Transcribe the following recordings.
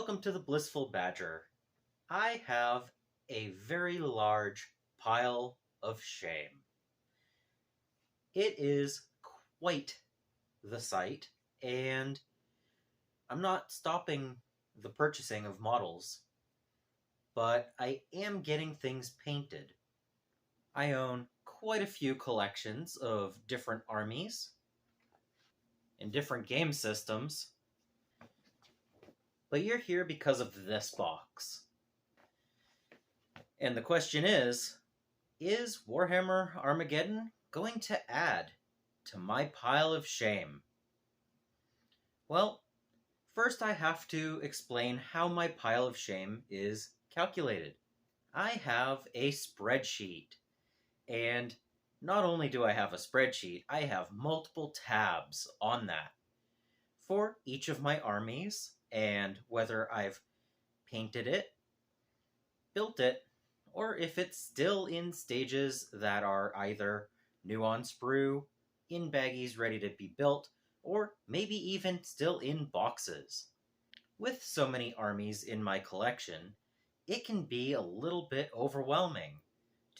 Welcome to the Blissful Badger. I have a very large pile of shame. It is quite the sight, and I'm not stopping the purchasing of models, but I am getting things painted. I own quite a few collections of different armies and different game systems, but you're here because of this box. And the question is Warhammer Armageddon going to add to my pile of shame? Well, first I have to explain how my pile of shame is calculated. I have a spreadsheet, and not only do I have a spreadsheet, I have multiple tabs on that for each of my armies and whether I've painted it, built it, or if it's still in stages that are either new on sprue, in baggies ready to be built, or maybe even still in boxes. With so many armies in my collection, it can be a little bit overwhelming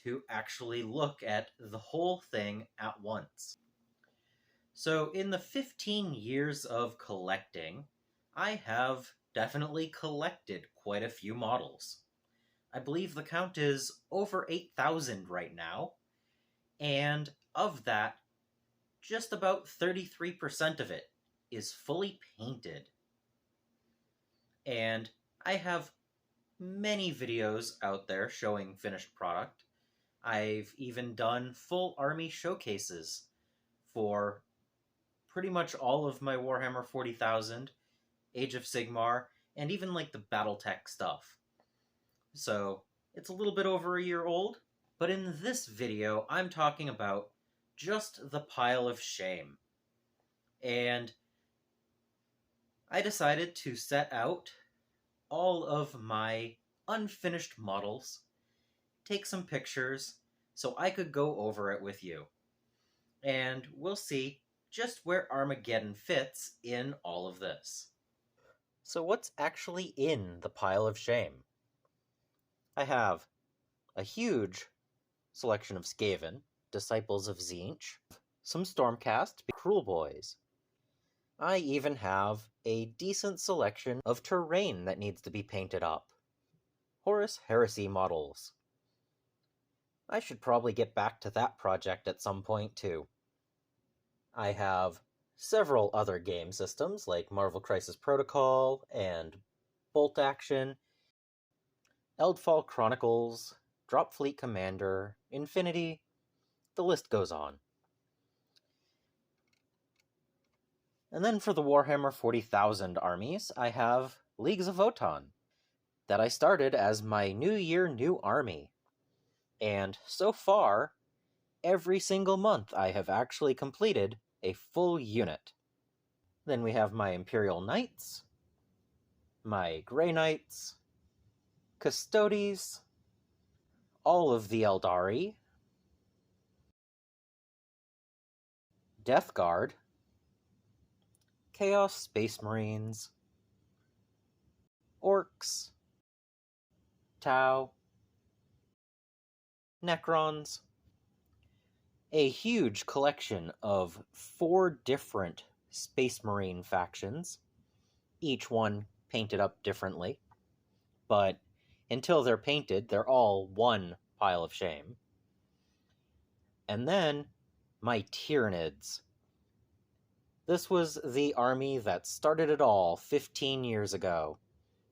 to actually look at the whole thing at once. So in the 15 years of collecting, I have definitely collected quite a few models. I believe the count is over 8,000 right now, and of that, just about 33% of it is fully painted. And I have many videos out there showing finished product. I've even done full army showcases for pretty much all of my Warhammer 40,000, Age of Sigmar, and even like the Battletech stuff. So it's a little bit over a year old, but in this video I'm talking about just the pile of shame. And I decided to set out all of my unfinished models, take some pictures, so I could go over it with you. And we'll see just where Armageddon fits in all of this. So what's actually in the pile of shame? I have a huge selection of Skaven, Disciples of Tzeentch, some Stormcast, Cruel Boys. I even have a decent selection of terrain that needs to be painted up. Horus Heresy models. I should probably get back to that project at some point too. I have several other game systems like Marvel Crisis Protocol and Bolt Action, Eldfall Chronicles, Drop Fleet Commander, Infinity, the list goes on. And then for the Warhammer 40,000 armies, I have Leagues of Votann, that I started as my New Year New Army. And so far, every single month I have actually completed a full unit. Then we have my Imperial Knights, my Grey Knights, Custodes, all of the Eldari, Death Guard, Chaos Space Marines, Orcs, Tau, Necrons, a huge collection of 4 different Space Marine factions, each one painted up differently, but until they're painted, they're all one pile of shame. And then my Tyranids. This was the army that started it all 15 years ago,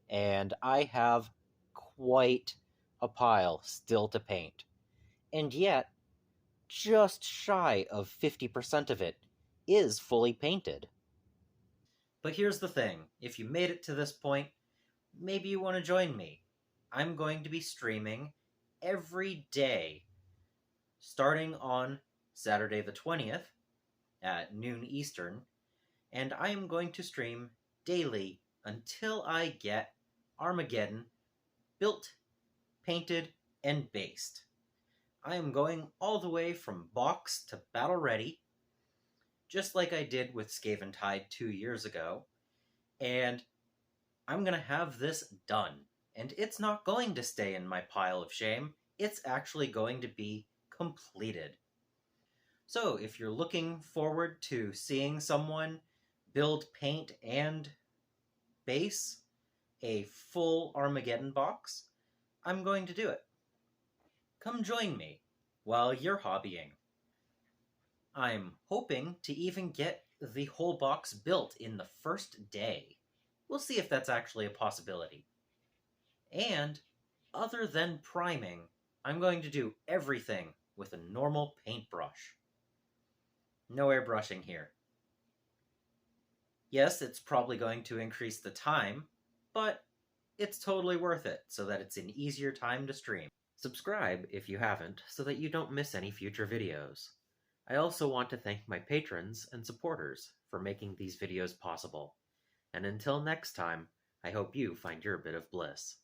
and I have quite a pile still to paint. And yet, just shy of 50% of it is fully painted. But here's the thing, if you made it to this point, maybe you want to join me. I'm going to be streaming every day, starting on Saturday the 20th at noon Eastern, and I am going to stream daily until I get Armageddon built, painted, and based. I am going all the way from box to battle ready, just like I did with Skaven Tide 2 years ago, and I'm going to have this done. And it's not going to stay in my pile of shame. It's actually going to be completed. So if you're looking forward to seeing someone build, paint, and base a full Armageddon box, I'm going to do it. Come join me while you're hobbying. I'm hoping to even get the whole box built in the first day. We'll see if that's actually a possibility. And other than priming, I'm going to do everything with a normal paintbrush. No airbrushing here. Yes, it's probably going to increase the time, but it's totally worth it so that it's an easier time to stream. Subscribe if you haven't so that you don't miss any future videos. I also want to thank my patrons and supporters for making these videos possible. And until next time, I hope you find your bit of bliss.